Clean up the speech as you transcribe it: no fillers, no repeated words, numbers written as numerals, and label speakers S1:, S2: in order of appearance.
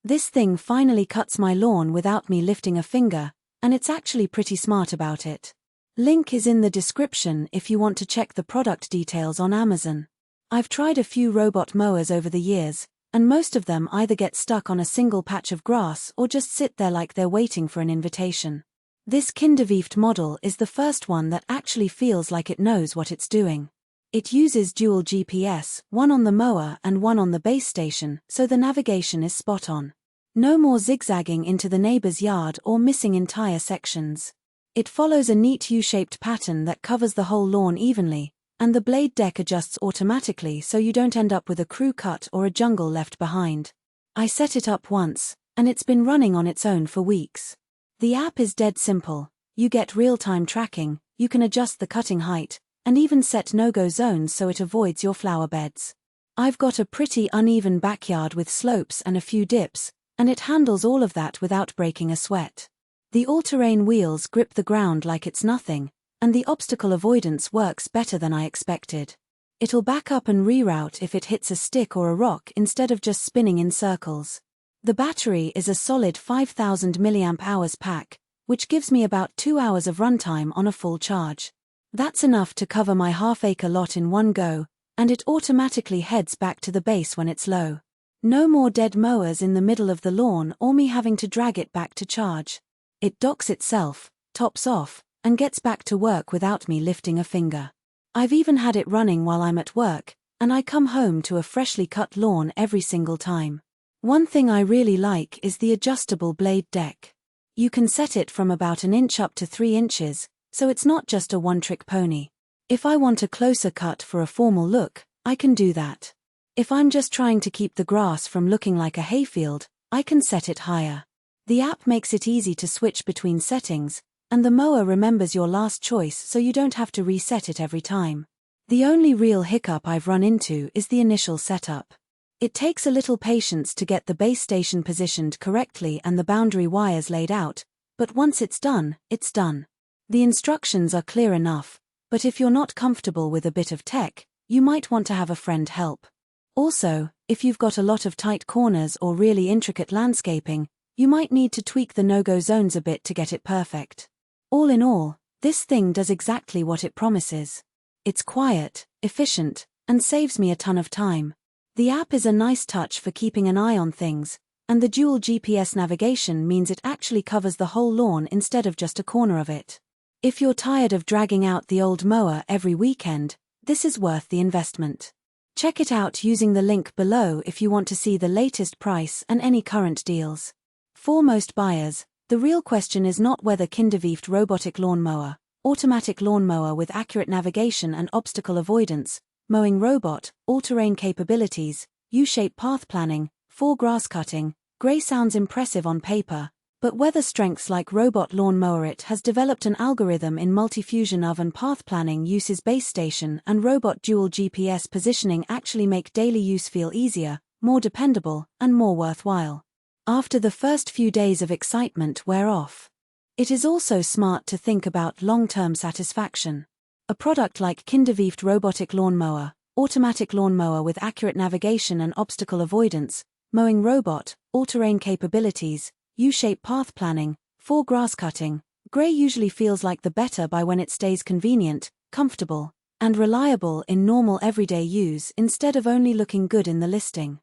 S1: This thing finally cuts my lawn without me lifting a finger, and it's actually pretty smart about it. Link is in the description if you want to check the product details on Amazon. I've tried a few robot mowers over the years, and most of them either get stuck on a single patch of grass or just sit there like they're waiting for an invitation. This Kindevieft model is the first one that actually feels like it knows what it's doing. It uses dual GPS, one on the mower and one on the base station, so the navigation is spot on. No more zigzagging into the neighbor's yard or missing entire sections. It follows a neat U-shaped pattern that covers the whole lawn evenly, and the blade deck adjusts automatically so you don't end up with a crew cut or a jungle left behind. I set it up once, and it's been running on its own for weeks. The app is dead simple. You get real-time tracking, you can adjust the cutting height, and even set no-go zones so it avoids your flower beds. I've got a pretty uneven backyard with slopes and a few dips, and it handles all of that without breaking a sweat. The all-terrain wheels grip the ground like it's nothing, and the obstacle avoidance works better than I expected. It'll back up and reroute if it hits a stick or a rock instead of just spinning in circles. The battery is a solid 5000 mAh pack, which gives me about 2 hours of runtime on a full charge. That's enough to cover my half-acre lot in one go, and it automatically heads back to the base when it's low. No more dead mowers in the middle of the lawn or me having to drag it back to charge. It docks itself, tops off, and gets back to work without me lifting a finger. I've even had it running while I'm at work, and I come home to a freshly cut lawn every single time. One thing I really like is the adjustable blade deck. You can set it from about an inch up to 3 inches, so it's not just a one-trick pony. If I want a closer cut for a formal look, I can do that. If I'm just trying to keep the grass from looking like a hayfield, I can set it higher. The app makes it easy to switch between settings, and the mower remembers your last choice so you don't have to reset it every time. The only real hiccup I've run into is the initial setup. It takes a little patience to get the base station positioned correctly and the boundary wires laid out, but once it's done, it's done. The instructions are clear enough, but if you're not comfortable with a bit of tech, you might want to have a friend help. Also, if you've got a lot of tight corners or really intricate landscaping, you might need to tweak the no-go zones a bit to get it perfect. All in all, this thing does exactly what it promises. It's quiet, efficient, and saves me a ton of time. The app is a nice touch for keeping an eye on things, and the dual GPS navigation means it actually covers the whole lawn instead of just a corner of it. If you're tired of dragging out the old mower every weekend, this is worth the investment. Check it out using the link below if you want to see the latest price and any current deals. For most buyers, the real question is not whether Kindevieft Robotic Lawn Mower, automatic lawn mower with accurate navigation and obstacle avoidance, mowing robot, all-terrain capabilities, U-shape path planning, for grass cutting, grey sounds impressive on paper, but whether strengths like robot lawn mower it has developed an algorithm in multi-fusion oven path planning uses base station and robot dual GPS positioning actually make daily use feel easier, more dependable, and more worthwhile. After the first few days of excitement wear off. It is also smart to think about long-term satisfaction. A product like Kindevieft Robotic Lawn Mower, automatic lawn mower with accurate navigation and obstacle avoidance, mowing robot, all-terrain capabilities, U-shape path planning, for grass cutting, grey usually feels like the better buy when it stays convenient, comfortable, and reliable in normal everyday use instead of only looking good in the listing.